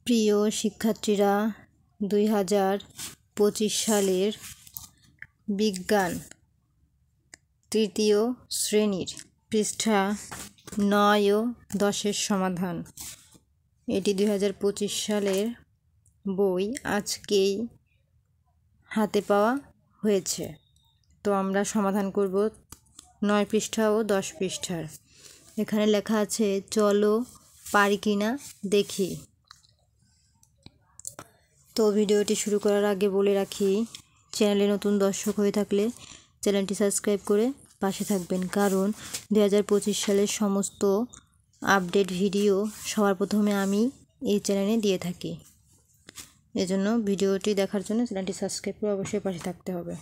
প্রিয় শিক্ষার্থীরা, 2025 সালের বিজ্ঞান তৃতীয় শ্রেণীর পৃষ্ঠা 9 ও 10-এর সমাধান। এটি 2025 সালের বই, আজকেই হাতে পাওয়া হয়েছে। তো আমরা সমাধান করব 9 পৃষ্ঠা ও 10 পৃষ্ঠার। এখানে লেখা আছে, চলো পারি কিনা দেখি। তো ভিডিওটি শুরু করার আগে বলে রাখি, চ্যানেলে নতুন দর্শক হয়ে থাকলে চ্যানেলটি সাবস্ক্রাইব করে পাশে থাকবেন, কারণ 2025 সালের সমস্ত আপডেট ভিডিও সবার প্রথমে আমি এই চ্যানেলে দিয়ে থাকি। এজন্য ভিডিওটি দেখার জন্য চ্যানেলটি সাবস্ক্রাইব করে অবশ্যই পাশে থাকতে হবে।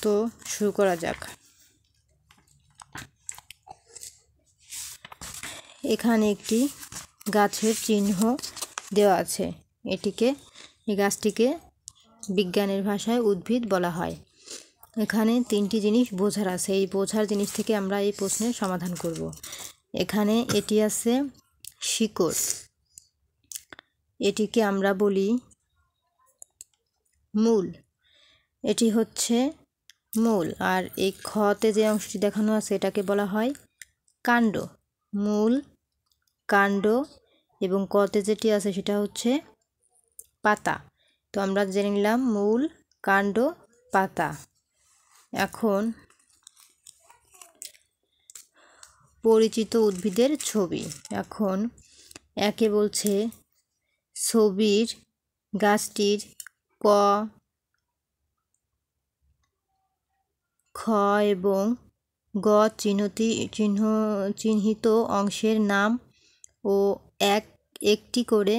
তো শুরু করা যাক। এখানে একটি গাছের চিহ্ন দেওয়া আছে। এই গাছটিকে বিজ্ঞানের ভাষায় উদ্ভিদ বলা হয়। এখানে 3টি জিনিস বোঝার আছে। এই বোঝার জিনিস থেকে আমরা এই প্রশ্নের সমাধান করব। এখানে এটি আছে শিকড়, এটিকে আমরা বলি মূল। এটি হচ্ছে মূল। আর এই খতে যে অংশটি দেখানো আছে এটাকে বলা হয় কাণ্ড। মূল, কাণ্ড, এবং কতে যেটি আছে সেটা হচ্ছে পাতা। তো আমরা জেনে নিলাম মূল, কাণ্ড, পাতা। এখন পরিচিত উদ্ভিদের ছবি। এখন একে বলছে ছবির গাছটির ক, খ এবং গ চিহ্নিত অংশের নাম ও একটি করে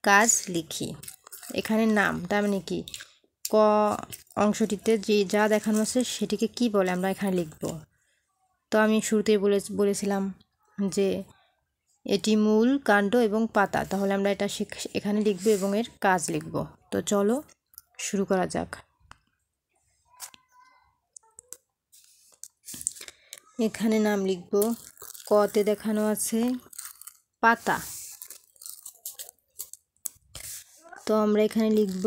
কাজ লিখি। এখানে নাম, তার মানে কি, ক অংশটিতে যা দেখানো আছে সেটিকে কি বলে আমরা এখানে লিখব। তো আমি শুরুতেই বলেছিলাম যে এটি মূল, কাণ্ড এবং পাতা। তাহলে আমরা এটা এখানে লিখব এবং এর কাজ লিখব। তো চলো শুরু করা যাক। এখানে নাম লিখব। কতে দেখানো আছে পাতা। তো আমরা এখানে লিখব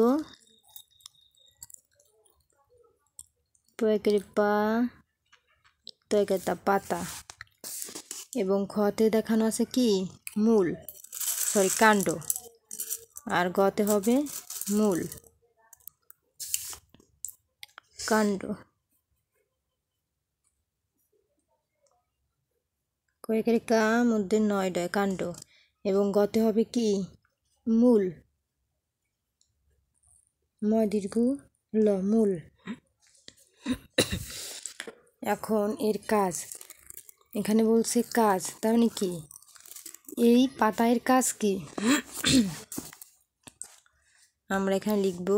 পা, পাতা। এবং খতে দেখানো আছে কি মূল, কাণ্ড। আর গতে হবে মূল, কাণ্ড। কা মধ্যে 9 কাণ্ড। এবং গতে হবে কি মূল, দীর্ঘ ল, মূল। এখন এর কাজ, এখানে বলছে কাজ, তার মানে কি এই পাতায়ের কাজ কি আমরা এখানে লিখব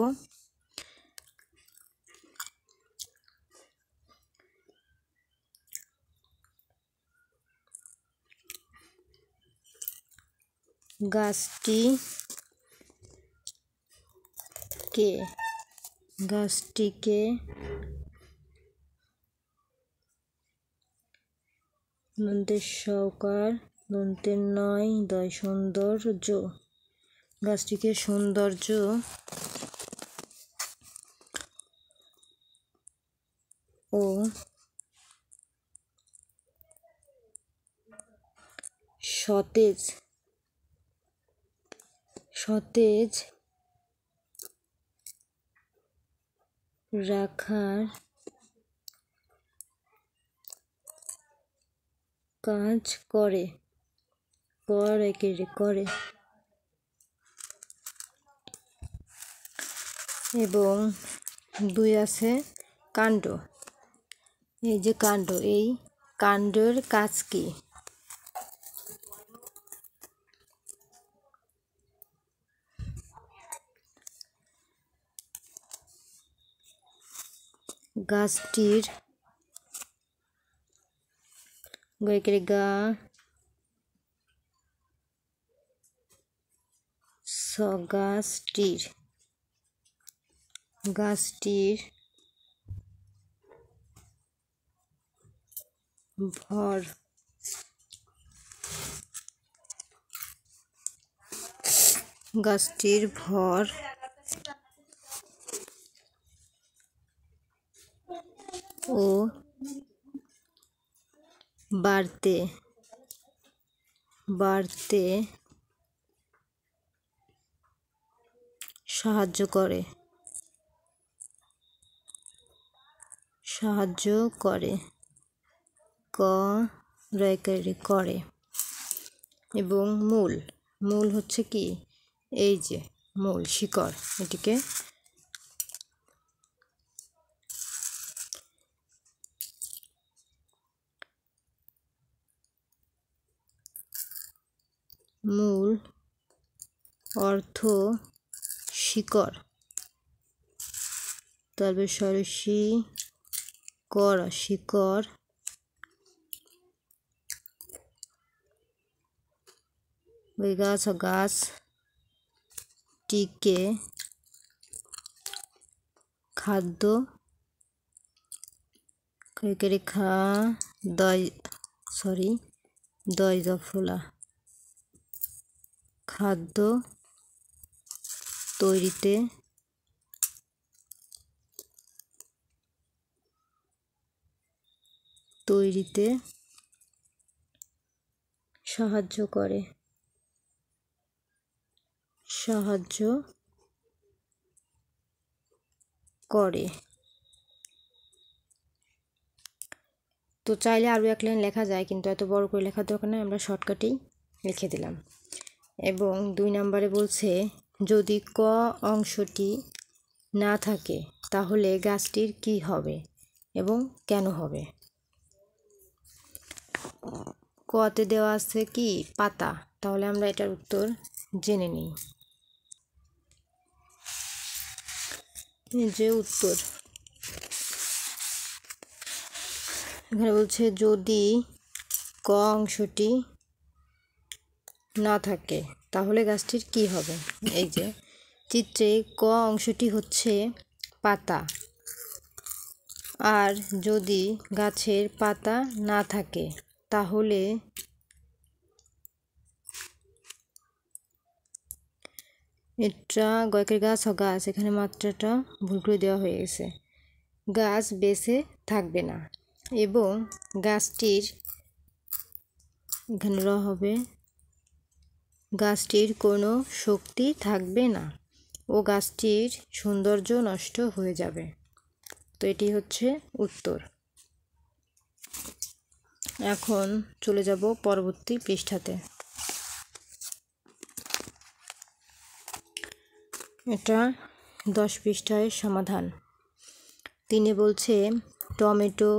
গাছটিকে সহকার দন্তের 9 সৌন্দর্য, গাছটিকে সৌন্দর্য ও সতেজ রাখার কাজ করে। এবং 2 আছে কাণ্ড। এই যে কাণ্ড, এই কাণ্ডের কাজ কি গাছটির গাছটির ভর গাছটির ভর ও বাড়তে বাড়তে সাহায্য করে করে এবং মূল হচ্ছে কি, এই যে মূল শিকড়, এটিকে মূল অর্থ শিকড়, তারপরে শিকড় ওই গাছটিকে খাদ্য খাদ্য তৈরিতে সাহায্য করে। তো চাইলে আরও এক লাইন লেখা যায়, কিন্তু এত বড় করে লেখার দরকার নেই, আমরা শর্টকাটেই লিখে দিলাম। এবং 2 নম্বরে বলছে, যদি ক অংশটি না থাকে তাহলে গাছটির কি হবে এবং কেন হবে। কতে দেওয়া আছে কি, পাতা। তাহলে আমরা এটার উত্তর জেনে নিই। যে উত্তর এখানে বলছে, যদি ক অংশটি না থাকে তাহলে গাছটির কি হবে। এই যে চিত্রে ক অংশটি হচ্ছে পাতা, আর যদি গাছের পাতা না থাকে তাহলে এটা গয়কের গাছ এখানে মাত্রাটা ভুল করে দেওয়া হয়ে গেছে। গাছ বেঁচে থাকবে না এবং গাছটির এখানে হবে গাছটির কোনো শক্তি থাকবে না ও গাছটির সৌন্দর্য নষ্ট হয়ে যাবে। তো এটি হচ্ছে উত্তর। এখন চলে যাব পরবর্তী পৃষ্ঠাতে। এটা 10 পৃষ্ঠায় সমাধান। 3 বলছে, টমেটো,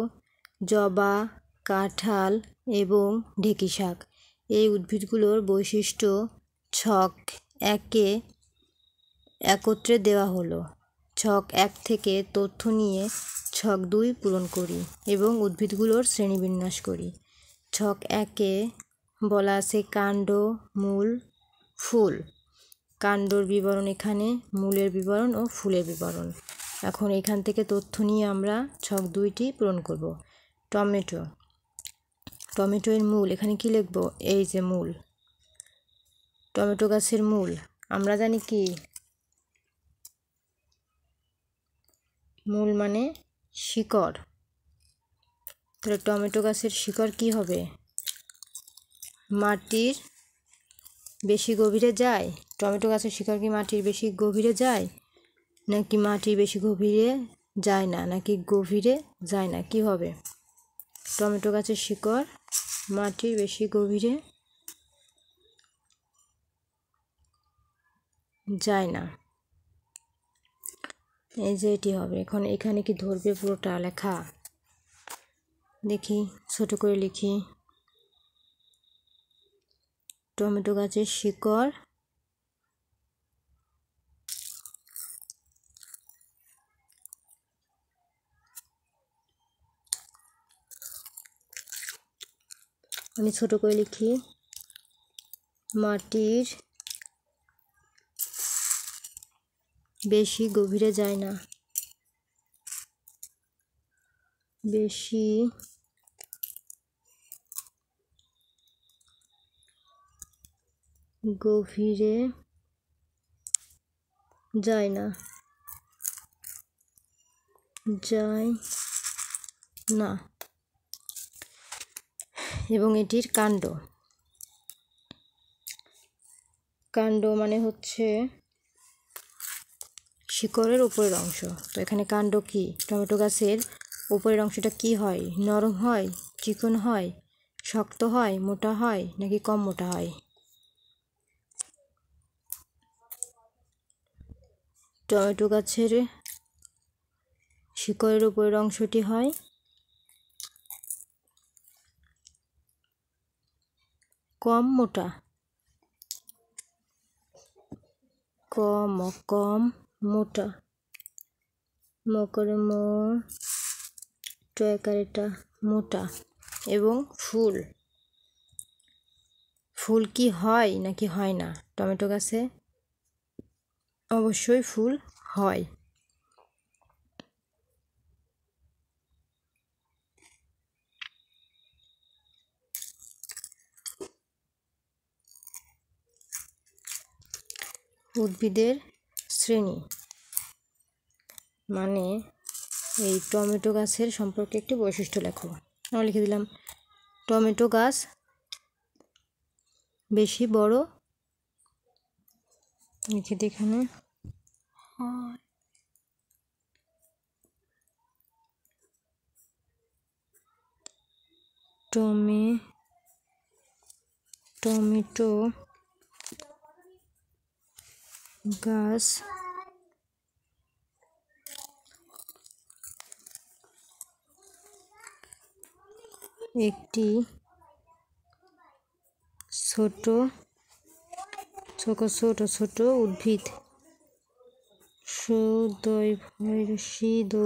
জবা, কাঁঠাল এবং ঢেঁকি শাক এই উদ্ভিদগুলোর বৈশিষ্ট্য ছক 1-এ একত্রে দেওয়া হলো। ছক 1 থেকে তথ্য নিয়ে ছক 2 পূরণ করি এবং উদ্ভিদগুলোর শ্রেণীবিন্যাস করি। ছক 1-এ বলা আছে কাণ্ড, মূল, ফুল। কাণ্ডর বিবরণ এখানে, মূলের বিবরণ ও ফুলের বিবরণ। এখন এখান থেকে তথ্য নিয়ে আমরা ছক 2টি পূরণ করব। টমেটো এর মূল, এখানে কি লিখব, এই যে মূল। টমেটো গাছের মূল আমরা জানি কি, মূল মানে শিকড়। তাহলে টমেটো গাছের শিকড় কি হবে, মাটির বেশি গভীরে যায়। টমেটো গাছের শিকড় কি মাটির বেশি গভীরে যায়, নাকি মাটির বেশি গভীরে যায় না, নাকি গভীরে যায় না, কি হবে। টমেটো গাছের শিকড় মাটির বেশি গভীরে যায় না, এই যে এটি হবে। এখন এখানে কি ধরবে পুরোটা লেখা, দেখি ছোট করে লিখি। টমেটো গাছের শিকড় আমি ছোট করে লিখি, মাটির বেশি গভীরে যায় না, বেশি গভীরে যায় না, যায় না। এবং এটির কাণ্ড, কাণ্ড মানে হচ্ছে শিকড়ের উপরের অংশ। তো এখানে কাণ্ড কি? টমেটো গাছের উপরের অংশটা কি হয়? নরম হয়, চিকন হয়, শক্ত হয়, মোটা হয় নাকি কম মোটা হয়? টমেটো গাছের শিকড়ের উপরের অংশটি হয় কম মোটা, কম মোটা, মকরে ম টয়কারেটা মোটা। এবং ফুল, ফুল কি হয় নাকি হয় না? টমেটো গাছে অবশ্যই ফুল হয়। উদ্ভিদের শ্রেণী মানে এই টমেটো গাছের সম্পর্কে একটি বৈশিষ্ট্য লেখো। আমরা লিখে দিলাম টমেটো গাছ বেশি বড়, লিখে দিই এখানে টমেটো গাছ একটি ছোট উদ্ভিদ, সদয়ভয়রসিদ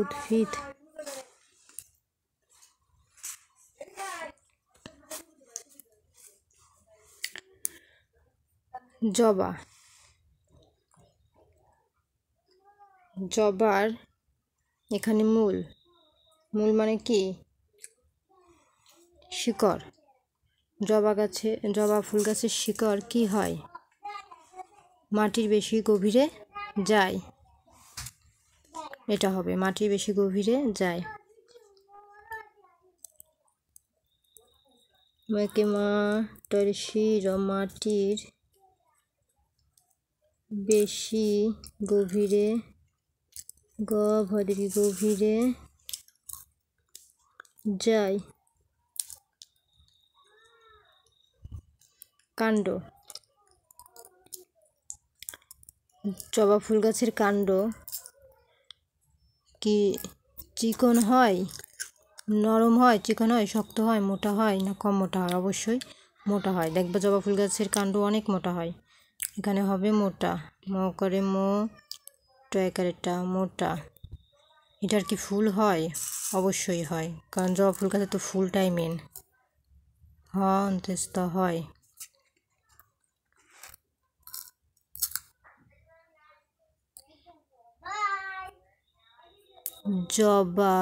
উদ্ভিদ। জবা, জবার এখানে মূল মানে কি? শিকড়। জবা ফুল গাছের শিকড় কি হয়? মাটির বেশি গভীরে যায়, এটা হবে মাটির বেশি গভীরে যায়। মাটির বেশি গভীরে গভীরে যায়। কাণ্ড, জবা ফুল গাছের কাণ্ড কি চিকন হয়, নরম হয়, চিকন হয়, শক্ত হয়, মোটা হয় না কম মোটা হয়? অবশ্যই মোটা হয়। দেখবে জবা ফুল গাছের কাণ্ড অনেক মোটা হয়, এখানে হবে মোটা, মকরে মো টয়কারেটা মোটা। এটার কি ফুল হয়? অবশ্যই হয়, কারণ জবা ফুল গাছে তো ফুলটাই মেন। অন্ত্যস্ত হয়। জবা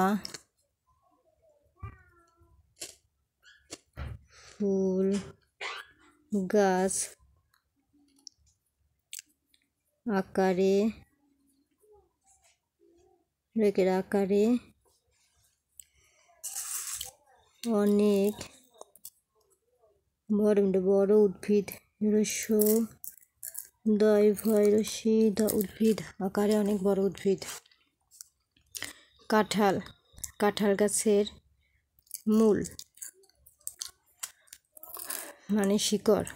ফুল গাছ আকারে অনেক বড় উদ্ভিদ, সদয়ভয়রসিদ উদ্ভিদ, আকারে অনেক বড় উদ্ভিদ। কাঁঠাল গাছের মূল মানে শিকড়,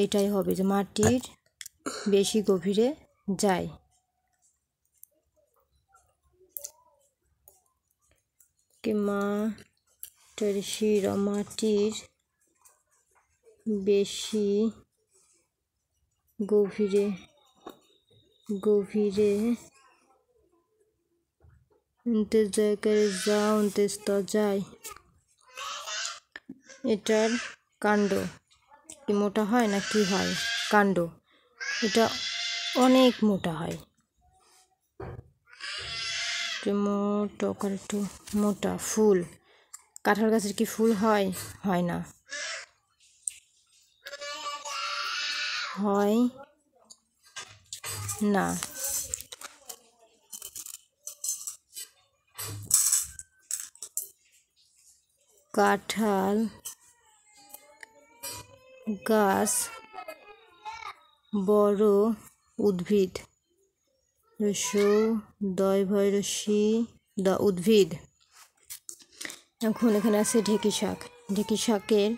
এটাই হবে যে মাটির বেশি গভীরে যায়। মাটির বেশি গভীরে যায়। এটার কাণ্ড কি মোটা হয় না কি হয়? কাণ্ড এটা অনেক মোটা হয়, মোটা। ফুল, কাঁঠাল গাছের কি ফুল হয়? হয় না, হয় না। কাঁঠাল গাছ বড় উদ্ভিদ। রস্যৌ দয় ভয় রস্যি দ উদ্ভিদ। এখন এখানে আছে ঢেঁকি শাক। ঢেঁকি শাকের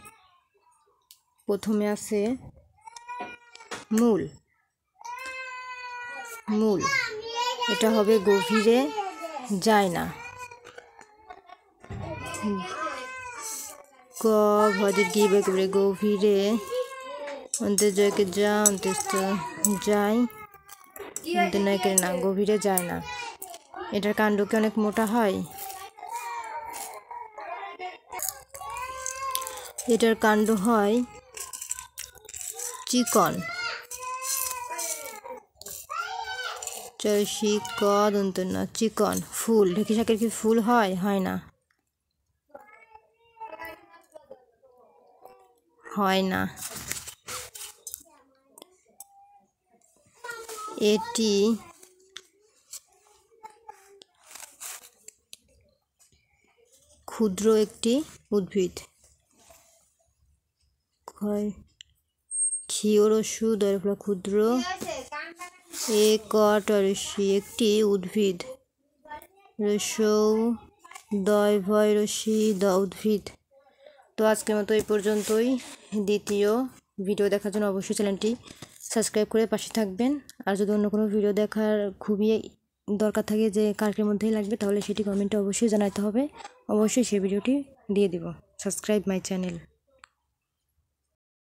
প্রথমে আছে মূল। মূল এটা হবে গভীরে যায় না। গ ভদের গি বেগুড়ে গভীরে অন্তের জয়কে যা অন্তেস্ত যায় অন্তের নয়কে না, গভীরে যায় না। এটার কাণ্ড কি অনেক মোটা হয়? এটার কাণ্ড হয় চিকন। চয়সি ক দন্ত না, চিকন। ফুল ঢেঁকি শাকের কি ফুল হয়? হয় না, হয় না। এটি ক্ষুদ্র একটি উদ্ভিদ। ক্ষীয়রস্যু দয়ফলা ক্ষুদ্র। এ কটরস্যি একটি উদ্ভিদ। রস্যৌ দয় ভয় রস্যি দ উদ্ভিদ। তো আজকের মতো এই পর্যন্তই। দ্বিতীয় ভিডিও দেখার জন্য অবশ্যই চ্যানেলটি সাবস্ক্রাইব করে পাশে থাকবেন। আর যদি অন্য কোনো ভিডিও দেখার খুবই দরকার থাকে যে কালকের মধ্যেই লাগবে, তাহলে সেটি কমেন্টে অবশ্যই জানাতে হবে। অবশ্যই সেই ভিডিওটি দিয়ে দিব। Subscribe my channel.